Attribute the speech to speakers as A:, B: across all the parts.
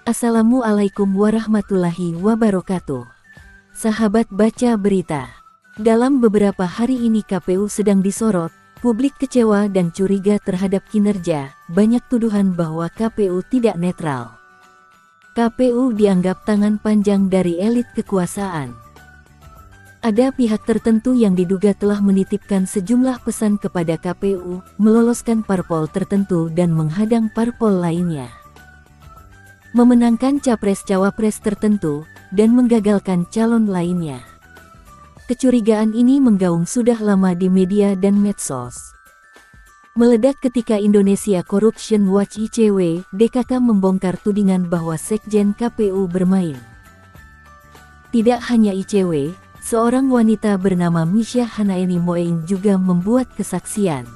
A: Assalamualaikum warahmatullahi wabarakatuh. Sahabat baca berita. Dalam beberapa hari ini KPU sedang disorot, publik kecewa dan curiga terhadap kinerja, banyak tuduhan bahwa KPU tidak netral. KPU dianggap tangan panjang dari elit kekuasaan. Ada pihak tertentu yang diduga telah menitipkan sejumlah pesan kepada KPU, meloloskan parpol tertentu dan menghadang parpol lainnya, memenangkan capres-cawapres tertentu, dan menggagalkan calon lainnya. Kecurigaan ini menggaung sudah lama di media dan medsos. Meledak ketika Indonesia Corruption Watch (ICW) DKK membongkar tudingan bahwa Sekjen KPU bermain. Tidak hanya ICW, seorang wanita bernama Misha Hanaeni Moeing juga membuat kesaksian.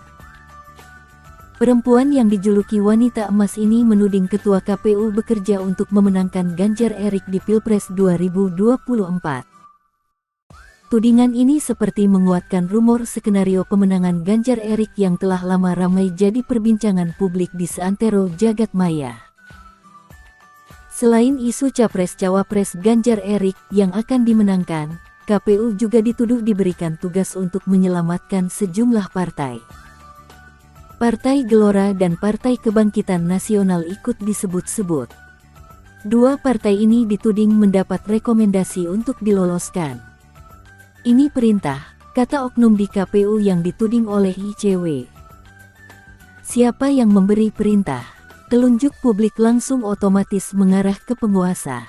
A: Perempuan yang dijuluki wanita emas ini menuding ketua KPU bekerja untuk memenangkan Ganjar Erik di Pilpres 2024. Tudingan ini seperti menguatkan rumor skenario pemenangan Ganjar Erik yang telah lama ramai jadi perbincangan publik di seantero jagat maya. Selain isu capres-cawapres Ganjar Erik yang akan dimenangkan, KPU juga dituduh diberikan tugas untuk menyelamatkan sejumlah partai. Partai Gelora dan Partai Kebangkitan Nasional ikut disebut-sebut. Dua partai ini dituding mendapat rekomendasi untuk diloloskan. Ini perintah, kata oknum di KPU yang dituding oleh ICW. Siapa yang memberi perintah? Telunjuk publik langsung otomatis mengarah ke penguasa.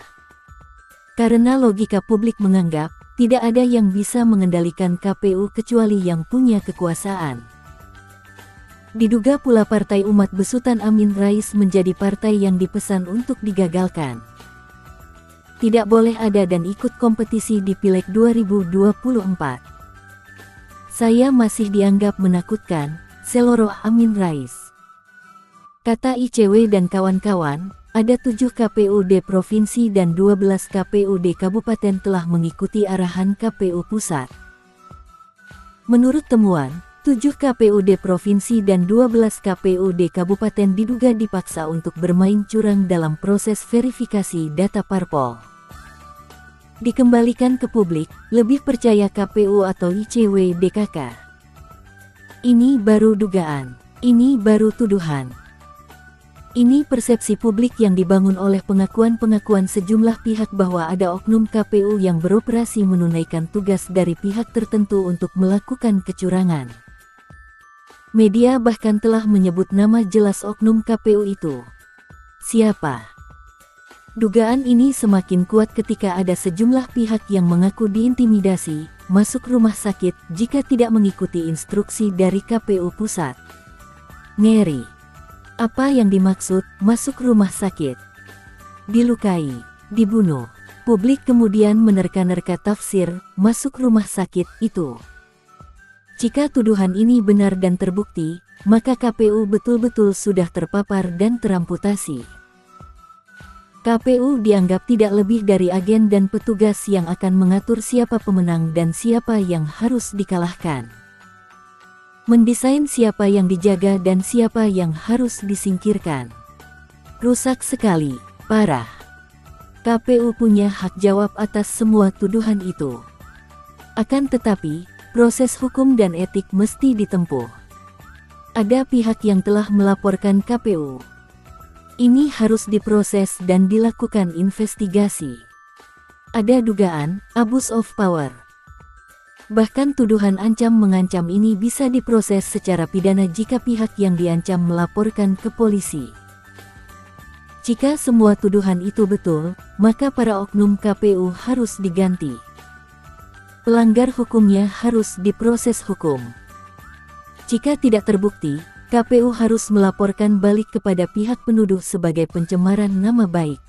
A: Karena logika publik menganggap, tidak ada yang bisa mengendalikan KPU kecuali yang punya kekuasaan. Diduga pula Partai Umat besutan Amin Rais menjadi partai yang dipesan untuk digagalkan. Tidak boleh ada dan ikut kompetisi di Pileg 2024. Saya masih dianggap menakutkan, seloroh Amin Rais. Kata ICW dan kawan-kawan, ada 7 KPUD Provinsi dan 12 KPUD Kabupaten telah mengikuti arahan KPU Pusat. Menurut temuan, 7 KPUD Provinsi dan 12 KPUD Kabupaten diduga dipaksa untuk bermain curang dalam proses verifikasi data parpol. Dikembalikan ke publik, lebih percaya KPU atau ICW DKK? Ini baru dugaan, ini baru tuduhan. Ini persepsi publik yang dibangun oleh pengakuan-pengakuan sejumlah pihak bahwa ada oknum KPU yang beroperasi menunaikan tugas dari pihak tertentu untuk melakukan kecurangan. Media bahkan telah menyebut nama jelas oknum KPU itu. Siapa? Dugaan ini semakin kuat ketika ada sejumlah pihak yang mengaku diintimidasi, masuk rumah sakit jika tidak mengikuti instruksi dari KPU Pusat. Ngeri. Apa yang dimaksud masuk rumah sakit? Dilukai, dibunuh. Publik kemudian menerka-nerka tafsir masuk rumah sakit itu. Jika tuduhan ini benar dan terbukti, maka KPU betul-betul sudah terpapar dan teramputasi. KPU dianggap tidak lebih dari agen dan petugas yang akan mengatur siapa pemenang dan siapa yang harus dikalahkan. Mendesain siapa yang dijaga dan siapa yang harus disingkirkan. Rusak sekali, parah. KPU punya hak jawab atas semua tuduhan itu. Akan tetapi, proses hukum dan etik mesti ditempuh. Ada pihak yang telah melaporkan KPU. Ini harus diproses dan dilakukan investigasi. Ada dugaan abuse of power. Bahkan tuduhan ancam-mengancam ini bisa diproses secara pidana jika pihak yang diancam melaporkan ke polisi. Jika semua tuduhan itu betul, maka para oknum KPU harus diganti. Pelanggar hukumnya harus diproses hukum. Jika tidak terbukti, KPU harus melaporkan balik kepada pihak penuduh sebagai pencemaran nama baik.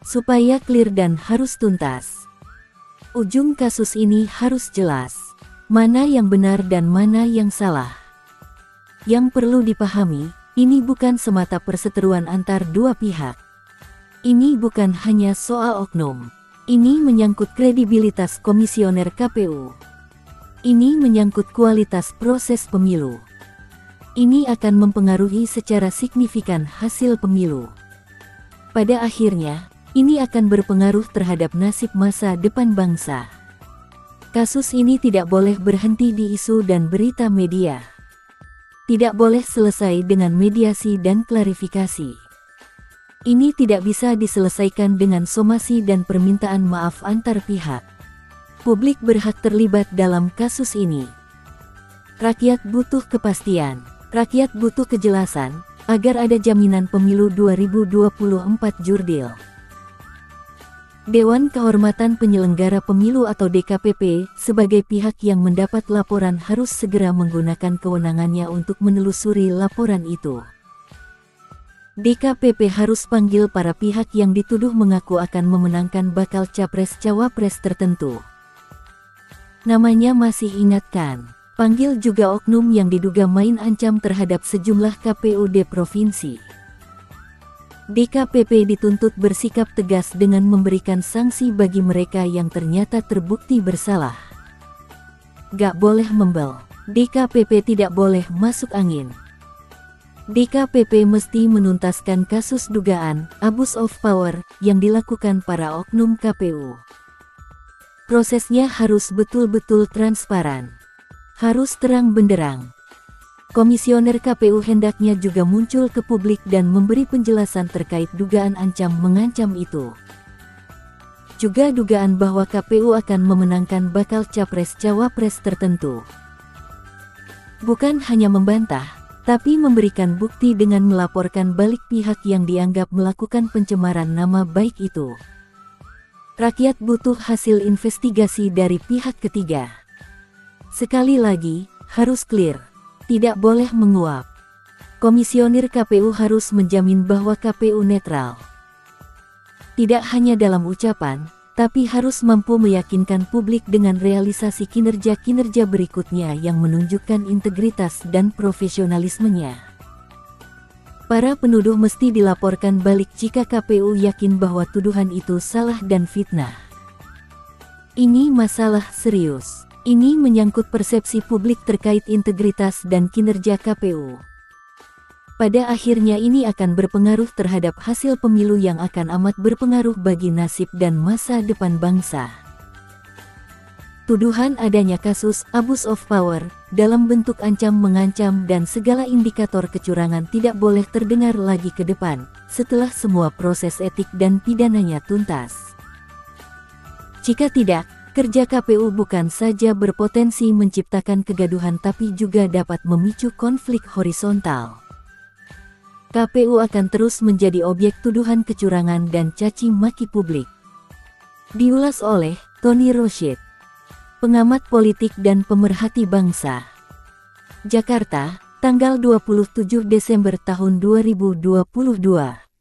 A: Supaya clear dan harus tuntas. Ujung kasus ini harus jelas. Mana yang benar dan mana yang salah. Yang perlu dipahami, ini bukan semata perseteruan antar dua pihak. Ini bukan hanya soal oknum. Ini menyangkut kredibilitas komisioner KPU. Ini menyangkut kualitas proses pemilu. Ini akan mempengaruhi secara signifikan hasil pemilu. Pada akhirnya, ini akan berpengaruh terhadap nasib masa depan bangsa. Kasus ini tidak boleh berhenti di isu dan berita media. Tidak boleh selesai dengan mediasi dan klarifikasi. Ini tidak bisa diselesaikan dengan somasi dan permintaan maaf antar pihak. Publik berhak terlibat dalam kasus ini. Rakyat butuh kepastian. Rakyat butuh kejelasan, agar ada jaminan pemilu 2024 jurdil. Dewan Kehormatan Penyelenggara Pemilu atau DKPP, sebagai pihak yang mendapat laporan harus segera menggunakan kewenangannya untuk menelusuri laporan itu. DKPP harus panggil para pihak yang dituduh mengaku akan memenangkan bakal capres-cawapres tertentu. Namanya masih ingatkan. Panggil juga oknum yang diduga main ancam terhadap sejumlah KPUD provinsi. DKPP dituntut bersikap tegas dengan memberikan sanksi bagi mereka yang ternyata terbukti bersalah. Gak boleh membel. DKPP tidak boleh masuk angin. DKPP mesti menuntaskan kasus dugaan abuse of power yang dilakukan para oknum KPU. Prosesnya harus betul-betul transparan. Harus terang benderang. Komisioner KPU hendaknya juga muncul ke publik dan memberi penjelasan terkait dugaan ancam-mengancam itu. Juga dugaan bahwa KPU akan memenangkan bakal capres-cawapres tertentu. Bukan hanya membantah, tapi memberikan bukti dengan melaporkan balik pihak yang dianggap melakukan pencemaran nama baik itu. Rakyat butuh hasil investigasi dari pihak ketiga. Sekali lagi, harus clear. Tidak boleh menguap. Komisioner KPU harus menjamin bahwa KPU netral. Tidak hanya dalam ucapan, tapi harus mampu meyakinkan publik dengan realisasi kinerja-kinerja berikutnya yang menunjukkan integritas dan profesionalismenya. Para penuduh mesti dilaporkan balik jika KPU yakin bahwa tuduhan itu salah dan fitnah. Ini masalah serius. Ini menyangkut persepsi publik terkait integritas dan kinerja KPU. Pada akhirnya ini akan berpengaruh terhadap hasil pemilu yang akan amat berpengaruh bagi nasib dan masa depan bangsa. Tuduhan adanya kasus abuse of power dalam bentuk ancam-mengancam dan segala indikator kecurangan tidak boleh terdengar lagi ke depan setelah semua proses etik dan pidananya tuntas. Jika tidak, kerja KPU bukan saja berpotensi menciptakan kegaduhan tapi juga dapat memicu konflik horizontal. KPU akan terus menjadi objek tuduhan kecurangan dan caci maki publik. Diulas oleh Tony Rosyid, pengamat politik dan pemerhati bangsa. Jakarta, tanggal 27 Desember tahun 2022.